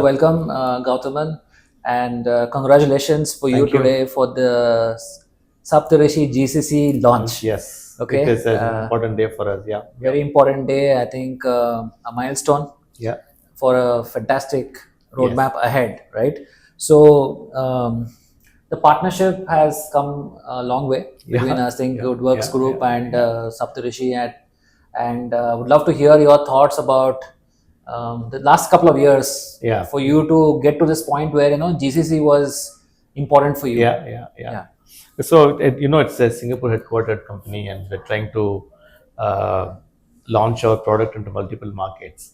welcome Gowthaman, and congratulations for you Thank you. today for the Saptharushi GCC launch. Yes, Okay. it is an important day for us. Yeah, Very important day, I think a milestone yeah, for a fantastic roadmap ahead, right? So the partnership has come a long way between us, I think GoodWorks Group and Saptharushi, and would love to hear your thoughts about the last couple of years for you to get to this point where GCC was important for you. Yeah. So it's a Singapore headquartered company, and we're trying to launch our product into multiple markets.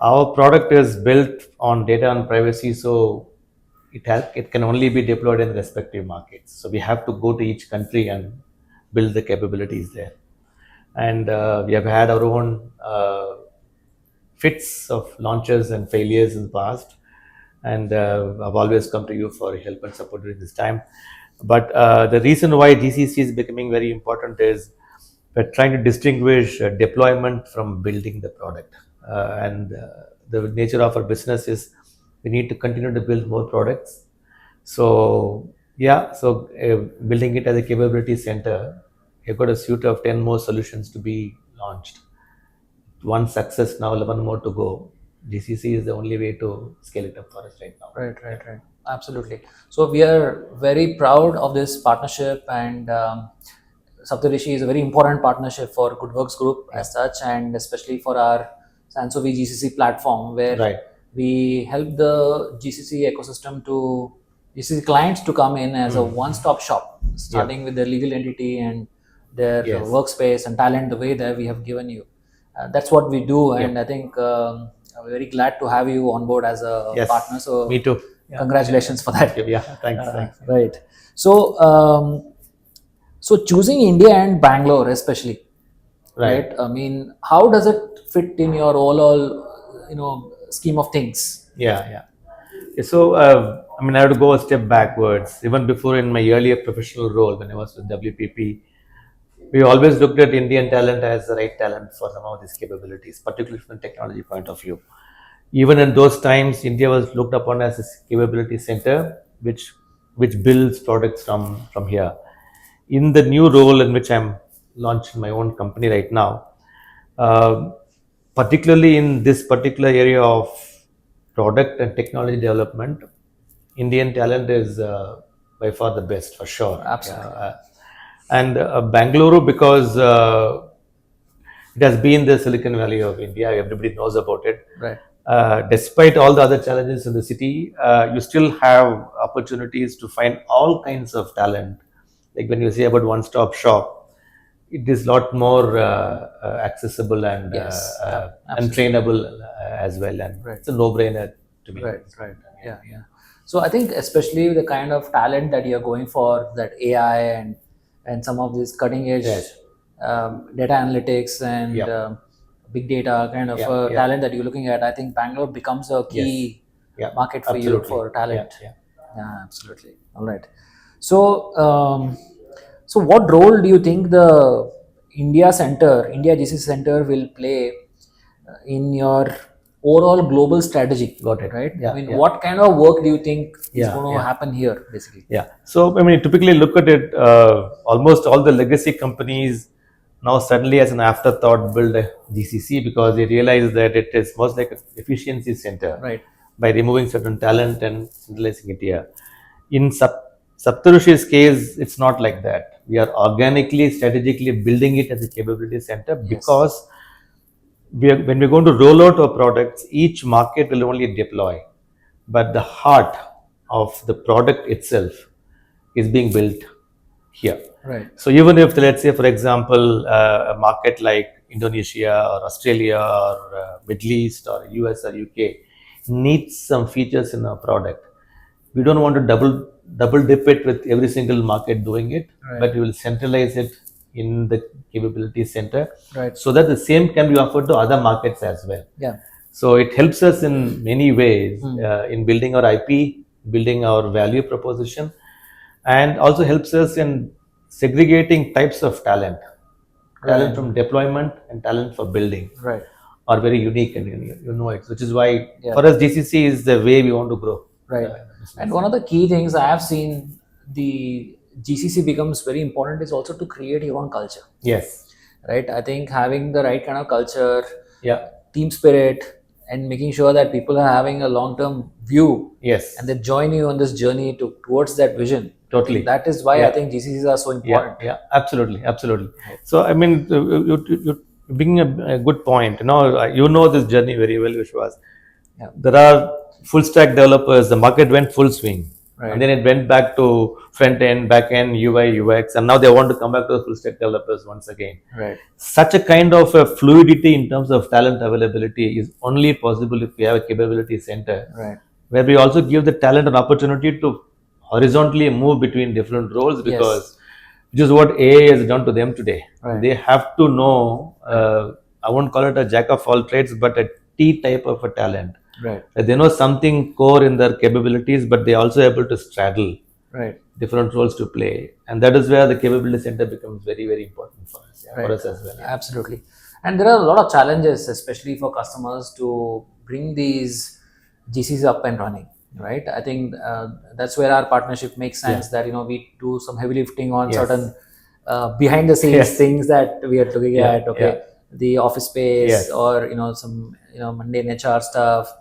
Our product is built on data and privacy, so it can only be deployed in respective markets. So we have to go to each country and build the capabilities there. And we have had our own fits of launches and failures in the past, and I've always come to you for help and support during this time. But the reason why GCC is becoming very important is we're trying to distinguish deployment from building the product. And the nature of our business is we need to continue to build more products. So building it as a capability center, you've got a suite of 10 more solutions to be launched. One success now, 11 more to go. GCC is the only way to scale it up for us right now. Right. Absolutely. So we are very proud of this partnership, and Saptharushi is a very important partnership for GoodWorks Group as such, and especially for our Sansovi GCC platform, where we help the GCC ecosystem to GCC clients to come in as a one-stop shop, starting with their legal entity and their workspace and talent, the way that we have given you. That's what we do, and I think we're very glad to have you on board as a partner. So me too. Congratulations for that. Thanks. Right. So so choosing India and Bangalore especially, right? I mean, how does it fit in your overall scheme of things? So I have to go a step backwards. Even before, in my earlier professional role when I was with WPP, we always looked at Indian talent as the right talent for some of these capabilities, particularly from the technology point of view. Even in those times, India was looked upon as a capability center, which builds products from here. In the new role in which I'm launching my own company right now, particularly in this particular area of product and technology development, Indian talent is by far the best, for sure. Absolutely. And Bengaluru, because it has been the Silicon Valley of India, everybody knows about it. Right. Despite all the other challenges in the city, you still have opportunities to find all kinds of talent. Like when you say about one-stop shop, it is a lot more accessible and trainable as well, and it's a no-brainer to me. Right. Yeah. So I think especially the kind of talent that you're going for, that AI and some of these cutting-edge data analytics and big data kind of talent that you're looking at, I think Bangalore becomes a key market for you for talent. Yeah, absolutely. All right. So, so what role do you think the India GCC Center will play in your overall global strategy? Got it. Right? I mean, what kind of work do you think is going to happen here, basically? So, typically look at it, almost all the legacy companies now suddenly as an afterthought build a GCC because they realize that it is most like an efficiency center by removing certain talent and centralizing it here. In Saptharushi's case, it's not like that. We are organically, strategically building it as a capability center because when we're going to roll out our products, each market will only deploy, but the heart of the product itself is being built here. Right. So even if, let's say, for example, a market like Indonesia or Australia or Middle East or US or UK needs some features in our product, we don't want to double dip it with every single market doing it, but we will centralize it in the capability center, so that the same can be offered to other markets as well. So it helps us in many ways in building our IP, building our value proposition, and also helps us in segregating types of talent from deployment and talent for building. are very unique, and you know it, which is why Yeah. for us GCC is the way we want to grow. Right. And one of the key things I have seen the GCC becomes very important is also to create your own culture. Yes. Right. I think having the right kind of culture, Yeah. team spirit, and making sure that people are having a long-term view, Yes. and they join you on this journey towards that vision. Totally. That is why Yeah. I think GCCs are so important. Yeah, absolutely. So, I mean, you bring a good point. You know this journey very well, Vishwas. Yeah. There are full stack developers. The market went full swing, Right. and then it went back to front end, back end, UI, UX, and now they want to come back to the full stack developers once again. Right. Such a kind of a fluidity in terms of talent availability is only possible if we have a capability center, Right. where we also give the talent an opportunity to horizontally move between different roles, because which is what AI has done to them today. Right. They have to know, I won't call it a jack of all trades, but a T type of a talent. Right. They know something core in their capabilities, but they are also able to straddle Right. different roles to play. And that is where the capability center becomes very, very important for us, Right. for us as well. Absolutely. And there are a lot of challenges, especially for customers, to bring these GCs up and running. Right. I think that's where our partnership makes sense. That we do some heavy lifting on Yes. certain behind the scenes Yes. things that we are looking Yeah, at. Okay, the office space, Yes. or some mundane HR stuff,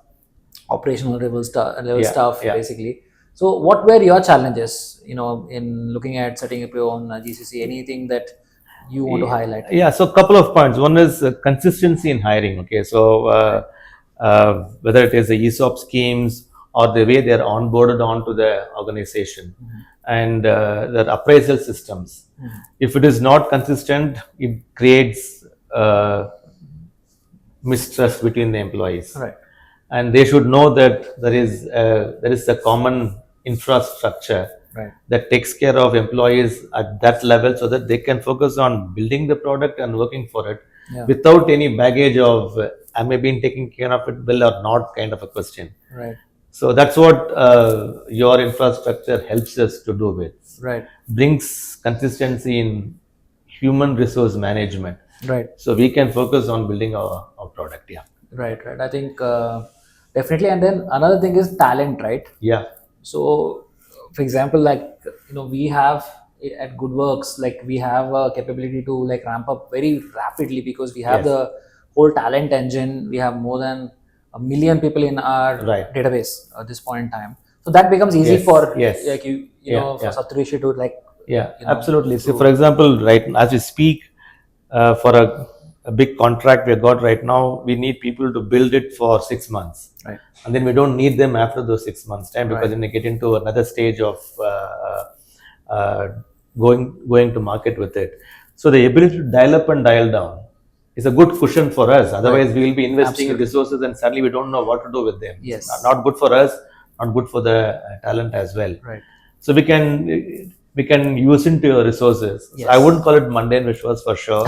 operational level stuff, Yeah. basically. So, what were your challenges? In looking at setting up your own GCC? Anything that you want to highlight? Yeah, so a couple of points. One is consistency in hiring. Okay, so whether it is the ESOP schemes or the way they are onboarded onto the organization, and their appraisal systems. If it is not consistent, it creates mistrust between the employees. Right. And they should know that there is a common infrastructure Right. that takes care of employees at that level, so that they can focus on building the product and working for it, Yeah. without any baggage of am I being taken care of it well or not kind of a question. Right. So that's what your infrastructure helps us to do with. Right. Brings consistency in human resource management, Right. so we can focus on building our product. Yeah. Right. I think definitely. And then another thing is talent, right? Yeah. So, for example, like we have at GoodWorks, like we have a capability to like ramp up very rapidly, because we have Yes. the whole talent engine. We have more than 1 million people in our Right. database at this point in time. So that becomes easy Yes. for Yes. like Yeah. for Saptharushi to like Yeah, you know, absolutely. So, to- for example, right as we speak, for a big contract we have got right now, we need people to build it for 6 months. Right. And then we don't need them after those 6 months time, because Right. then they get into another stage of going to market with it. So the ability to dial up and dial down is a good cushion for us. Otherwise, we will be investing in resources and suddenly we don't know what to do with them. Yes. Not good for us, not good for the talent as well. Right. So we can use into your resources. Yes. So I wouldn't call it mundane, Vishwas, for sure.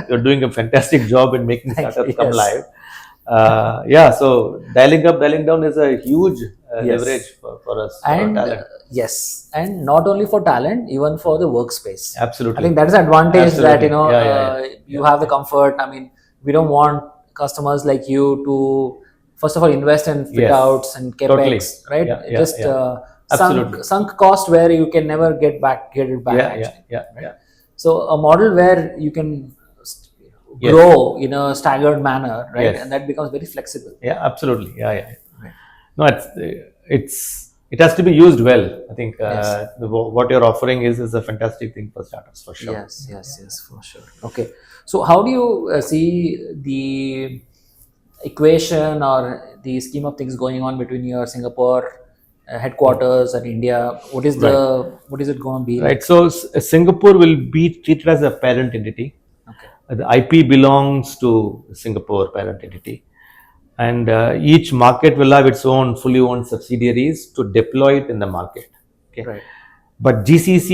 You're doing a fantastic job in making startups come Yes. live. So dialing up, dialing down is a huge Yes. leverage for us, for our And talent. yes, and not only for talent, even for the workspace. Absolutely. I think that is the advantage that Absolutely. Yeah. you have the comfort. I mean, we don't want customers like you to first of all invest in fit Yes. outs and capex, Totally. right? Yeah. Just Absolutely. sunk cost where you can never get it back. Yeah. So a model where you can Yes. grow in a staggered manner, right? Yes. And that becomes very flexible. Yeah, absolutely. Yeah. Right. No, it has to be used well. I think Yes. what you're offering is a fantastic thing for startups, for sure. Yes, for sure. Okay, so how do you see the equation or the scheme of things going on between your Singapore headquarters and India? What is it going to be? Right. So Singapore will be treated as a parent entity. Okay. The IP belongs to Singapore parent entity, and each market will have its own fully owned subsidiaries to deploy it in the market. Okay. Right. But GCC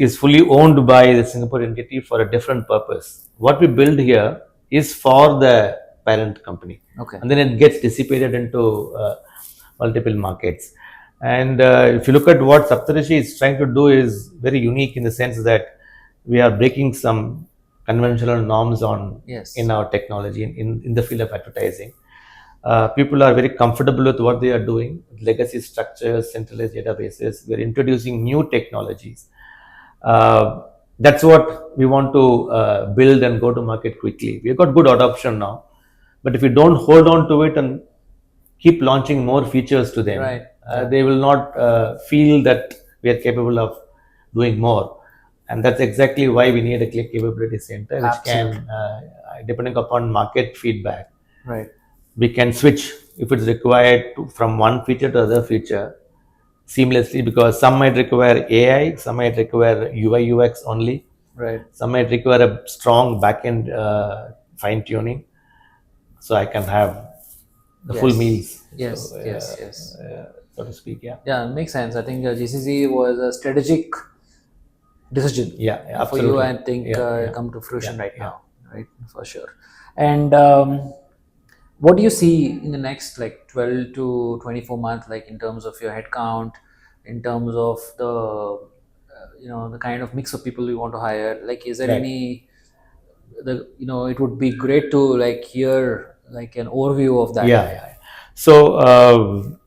is fully owned by the Singapore entity for a different purpose. What we build here is for the parent company, Okay. and then it gets dissipated into multiple markets. And if you look at what Saptharushi is trying to do, is very unique in the sense that we are breaking some conventional norms on Yes. in our technology in the field of advertising. People are very comfortable with what they are doing, legacy structures, centralized databases. We're introducing new technologies. That's what we want to build and go to market quickly. We've got good adoption now, but if we don't hold on to it and keep launching more features to them, Right. they will not feel that we are capable of doing more. And that's exactly why we need a capability center, which can, depending upon market feedback, Right. we can switch if it's required from one feature to other feature seamlessly, because some might require AI, some might require UI UX only, Right. some might require a strong backend fine tuning. So I can have the full meals. Yes. So, Yes. so to speak. Yeah. Yeah, makes sense. I think GCC was a strategic decision Yeah. for Absolutely. you. I think Yeah. come to fruition Yeah, right yeah. now, right? For sure. And what do you see in the next like 12 to 24 months, like in terms of your headcount, in terms of the the kind of mix of people you want to hire? Like, is there Right. any it would be great to like hear like an overview of that. Yeah. So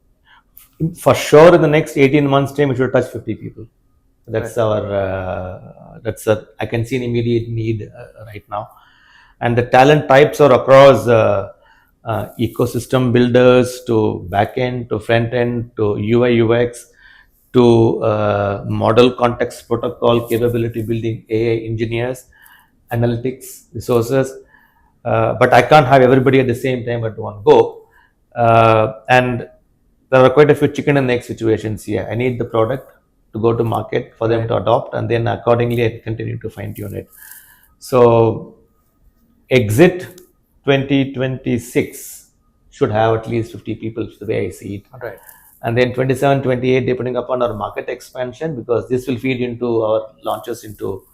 for sure, in the next 18 months' time, we should touch 50 people. That's I can see an immediate need right now. And the talent types are across ecosystem builders to backend to front end to UI UX to model context protocol capability building, AI engineers, analytics resources. But I can't have everybody at the same time at one go. And there are quite a few chicken and egg situations here. I need the product to go to market for them to adopt, and then accordingly I continue to fine tune it. So exit 2026 should have at least 50 people, the way I see it. Right. And then 27, 28, depending upon our market expansion, because this will feed into our launches into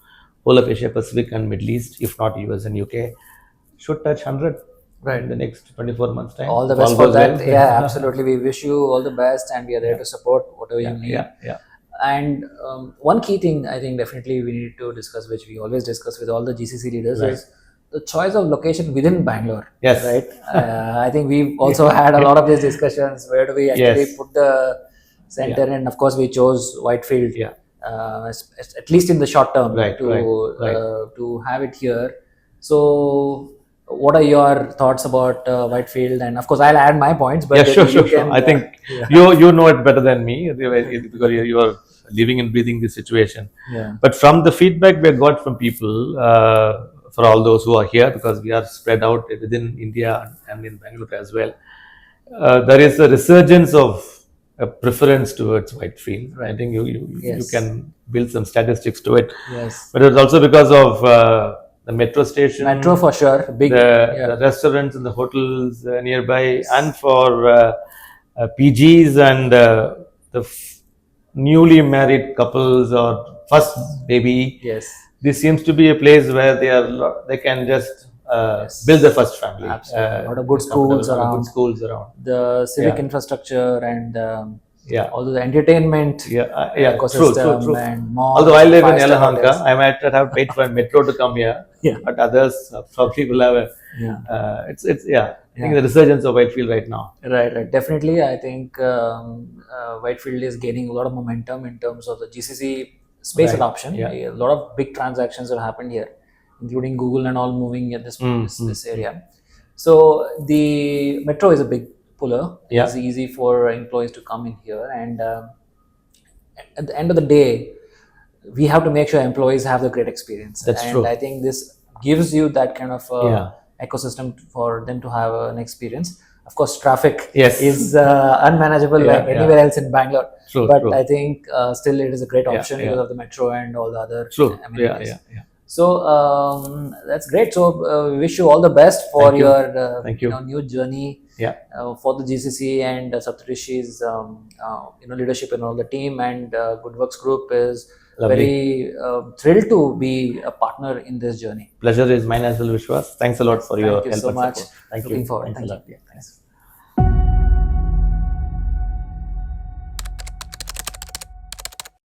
whole of Asia Pacific and Middle East, if not US and UK, should touch 100 in the next 24 months time. All the If best for goes that. well. Yeah, absolutely. We wish you all the best, and we are there to support whatever you need. Yeah. And one key thing I think definitely we need to discuss, which we always discuss with all the GCC leaders, is the choice of location within Bangalore. Yes. Right. I think we've also had a lot of these discussions. Where do we actually put the center? And of course, we chose Whitefield. Yeah. At least in the short term, Right. to have it here. So, what are your thoughts about Whitefield? And of course, I'll add my points. But Sure. I think you know it better than me because you are living and breathing this situation. Yeah. But from the feedback we got from people, for all those who are here, because we are spread out within India and in Bangalore as well, there is a resurgence of a preference towards Whitefield. I think you can build some statistics to it. Yes. But it's also because of the metro station. Metro for sure. Big. The restaurants and the hotels nearby, and for PGs and the newly married couples or first baby. Yes. This seems to be a place where they can just build their first family. Absolutely. A lot of good schools around. The civic infrastructure and all the entertainment ecosystem. True. And malls. Although I live in Yelahanka, I might have paid for a metro to come here. Yeah. But others probably will have a. I think the resurgence of Whitefield right now. Right. Definitely, I think Whitefield is gaining a lot of momentum in terms of the GCC space adoption. A lot of big transactions have happened here, including Google and all moving at this area. So the metro is a big puller. It's easy for employees to come in here, and at the end of the day, we have to make sure employees have the great experience. That's true. I think this gives you that kind of ecosystem for them to have an experience. Of course, traffic is unmanageable like anywhere else in Bangalore. But I think still it is a great option because of the metro and all the other amenities. So that's great. So we wish you all the best for your new journey for the GCC and Saptharushi's leadership and all the team, and GoodWorks Group is very thrilled to be a partner in this journey. Pleasure is mine as well, Vishwas. Thanks a lot for your help. Thank you so much. Support. Thank Looking you. forward. Thanks a lot. Thanks.